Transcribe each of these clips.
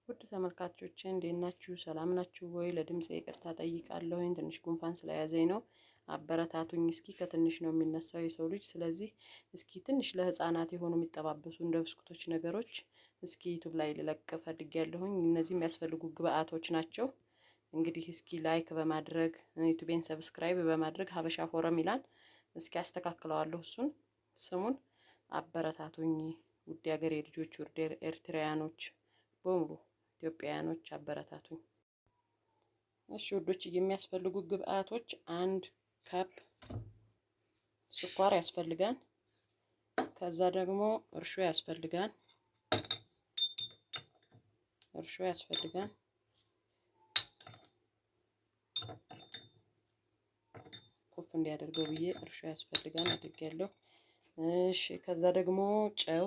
ውድ ተመልካቾቼ እንዴት ናችሁ? ሰላም ናችሁ ወይ? ለድምጼ ይቅርታ ጠይቃለሁ። ትንሽ ጉንፋን ስለያዘኝ ነው። አበረታቱኝ እስኪ። ከትንሽ ነው የሚነሳው የሰው ልጅ። ስለዚህ እስኪ ትንሽ ለህፃናት የሆኑ የሚጠባበሱ እንደ ብስኩቶች ነገሮች እስኪ ዩቲዩብ ላይ ልለቅ ፈልጌያለሁኝ። እነዚህ የሚያስፈልጉ ግብአቶች ናቸው። እንግዲህ እስኪ ላይክ በማድረግ ዩቲዩቤን ሰብስክራይብ በማድረግ ሀበሻ ፎረም ይላል። እስኪ አስተካክለዋለሁ እሱን ስሙን። አበረታቱኝ ውድ ሀገሬ ልጆች፣ ውድ ኤርትራውያኖች በሙሉ ኢትዮጵያውያኖች አበረታቱኝ። እሺ ውዶች፣ የሚያስፈልጉ ግብአቶች 1 ካፕ ስኳር ያስፈልጋል። ከዛ ደግሞ እርሾ ያስፈልጋል። ኮፍ እንዲያደርገው ብዬ እርሾ ያስፈልጋል አድርጌያለሁ። እሺ ከዛ ደግሞ ጨው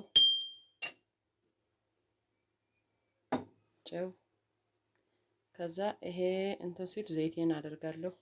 ከዛ ይሄ እንትን ሲል ዘይቴን አደርጋለሁ።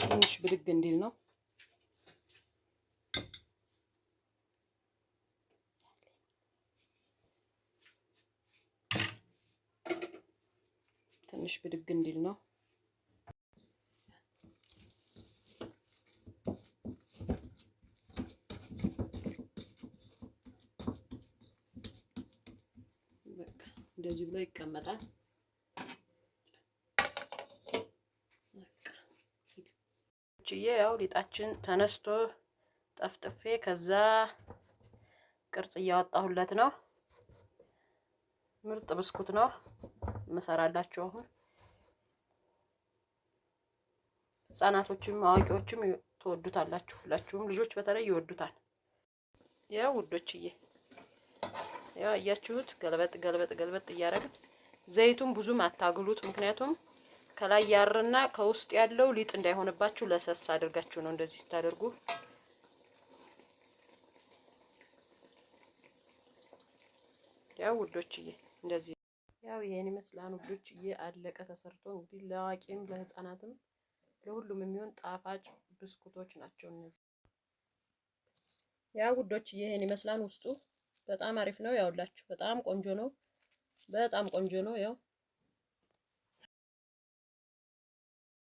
ትንሽ ብድግ እንዲል ነው። ትንሽ ብድግ እንዲል ነው። በቃ እንደዚህ ብሎ ይቀመጣል። ያው ሊጣችን ተነስቶ ጠፍጥፌ ከዛ ቅርጽ እያወጣሁለት ነው። ምርጥ ብስኩት ነው መሰራላችሁ። አሁን ህፃናቶችም አዋቂዎችም ትወዱታላችሁ። ሁላችሁም ልጆች በተለይ ይወዱታል። ያው ውዶችዬ፣ ያው አያችሁት፣ ገልበጥ እያደረግን ዘይቱን ብዙም አታግሉት፣ ምክንያቱም ከላይ ያርና ከውስጥ ያለው ሊጥ እንዳይሆንባችሁ ለሰስ አድርጋችሁ ነው እንደዚህ ስታደርጉ። ያው ውዶችዬ እንደዚህ ያው ይሄን ይመስላል ውዶችዬ። አለቀ ተሰርቶ። እንግዲህ ለአዋቂም ለህፃናትም ለሁሉም የሚሆን ጣፋጭ ብስኩቶች ናቸው እነዚህ። ያው ውዶችዬ ይሄን ይመስላል። ውስጡ በጣም አሪፍ ነው። ያውላችሁ በጣም ቆንጆ ነው። በጣም ቆንጆ ነው። ያው